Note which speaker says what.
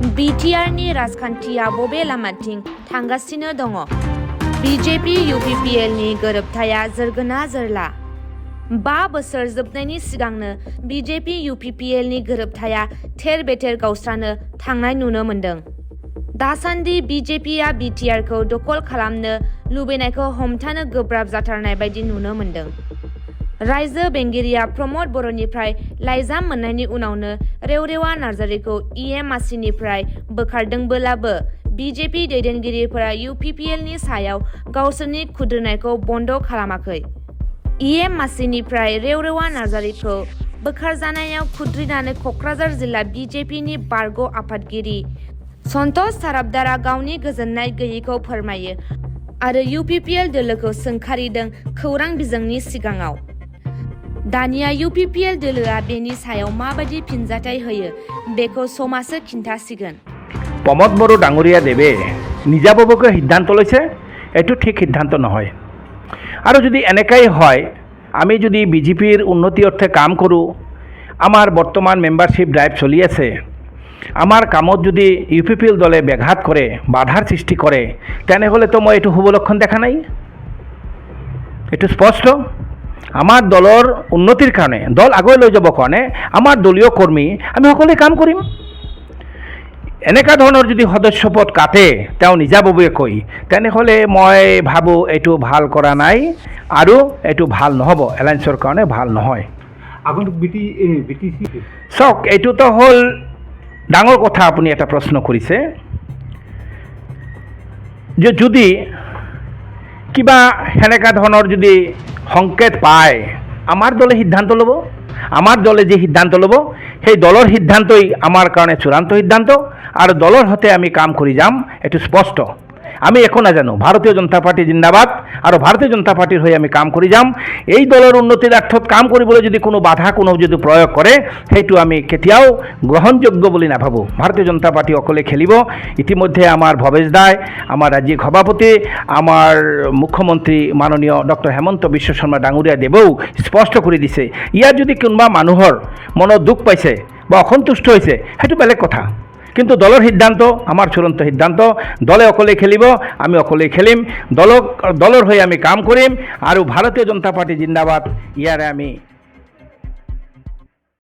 Speaker 1: बिटिआरनि राजखान्थिया बबे लामाथिं थांगासिनो दङ? बिजेपि UPPLनि गोरोबथाया जोरगोना जोरला? 5 बोसोर जोबनायनि सिगांनो बिजेपि UPPLनि गोरोबथाया थेर-बेथेर गावस्रानो थांनाय नुनो मोन्दों। दासान्दि बिजेपिआ बिटिआरखौ दखल खालामनो लुबैनायखौ हमथानो गोब्राब जाथारनाय बायदि नुनो मोन्दों। रायजो बेंगिरिया प्रमद बर'निफ्राय लाइजाम मोननायनि उनावनो रेवरेवा नार्जारिखौ मासिनिफ्राय बोखारदोंब्लाबो बिजेपि दैदेनगिरिफोरा UPPLनि सायाव गावसोरनि खुद्रिनायखौ बन्द खालामाखै। मासिनिफ्राय रेवरेवा नार्जारिखौ बोखारजानायाव खुद्रिनानै कक्राझार जिल्ला बिजेपिनि बारग' आफादगिरि सन्तोष साराबदारा गावनि गोजोननाय गैयैखौ फोरमायो आरो UPPL दोलोखौ सोंखारिदों खौरां बिजोंनि सिगाङाव। दानिया UPPL दोलोआ बेनि सायाव माबायदि फिनजाथाय होयो बेखौ समासो खिन्थासिगोन।
Speaker 2: প্ৰমোদ বড়ো ডাঙৰীয়া দেৱে নিজাববীয়াকৈ সিদ্ধান্ত লৈছে, এইটো ঠিক সিদ্ধান্ত নহয়। আৰু যদি এনেকাই হয়, আমি যদি বিজেপিৰ উন্নতি অৰ্থে কাম কৰোঁ, আমাৰ বৰ্তমান মেম্বাৰশ্বিপ ড্ৰাইভ চলি আছে, আমাৰ কামত যদি UPPL দলে ব্যাঘাত কৰে, বাধাৰ সৃষ্টি কৰে, তেনেহ'লেতো মই এইটো শুভ লক্ষণ দেখা নাই। এইটো স্পষ্ট। আমাৰ দলৰ উন্নতিৰ কাৰণে, দল আগুৱাই লৈ যাবৰ কাৰণে আমাৰ দলীয় কৰ্মী আমি সকলোৱে কাম কৰিম। এনেকুৱা ধৰণৰ যদি সদস্যপদ কাটে তেওঁ নিজাববীয়াকৈ, তেনেহ'লে মই ভাবোঁ এইটো ভাল কৰা নাই আৰু এইটো ভাল নহ'ব, এলায়েন্সৰ কাৰণে ভাল নহয়। চাওক, এইটোতো হ'ল ডাঙৰ কথা। আপুনি এটা প্ৰশ্ন কৰিছে যে যদি কিবা সেনেকুৱা ধৰণৰ যদি সংকেত পায়, আমাৰ দলে সিদ্ধান্ত ল'ব। আমাৰ দলে যি সিদ্ধান্ত ল'ব সেই দলৰ সিদ্ধান্তই আমাৰ কাৰণে চূড়ান্ত সিদ্ধান্ত আৰু দলৰ সৈতে আমি কাম কৰি যাম, এইটো স্পষ্ট। আমি একো নাজানো। ভাৰতীয় জনতা পাৰ্টি জিন্দাবাদ আৰু ভাৰতীয় জনতা পাৰ্টিৰ হৈ আমি কাম কৰি যাম। এই দলৰ উন্নতিৰ অৰ্থত কাম কৰিবলৈ যদি কোনো বাধা কোনো যদি প্ৰয়োগ কৰে, সেইটো আমি কেতিয়াও গ্ৰহণযোগ্য বুলি নাভাবোঁ। ভাৰতীয় জনতা পাৰ্টি অকলে খেলিব। ইতিমধ্যে আমাৰ ভৱেশ দাই, আমাৰ ৰাজ্যিক সভাপতি, আমাৰ মুখ্যমন্ত্ৰী মাননীয় ডক্টৰ হেমন্ত বিশ্ব শৰ্মা ডাঙৰীয়া দেৱেও স্পষ্ট কৰি দিছে। ইয়াত যদি কোনোবা মানুহৰ মনত দুখ পাইছে বা অসন্তুষ্ট হৈছে, সেইটো বেলেগ কথা। কিন্তু দলৰ সিদ্ধান্ত আমাৰ চূড়ান্ত সিদ্ধান্ত। দলে অকলে খেলিব, আমি অকলে খেলিম। দলৰ হৈ আমি কাম কৰিম আৰু ভাৰতীয় জনতা পাৰ্টি জিন্দাবাদ, ইয়াৰে আমি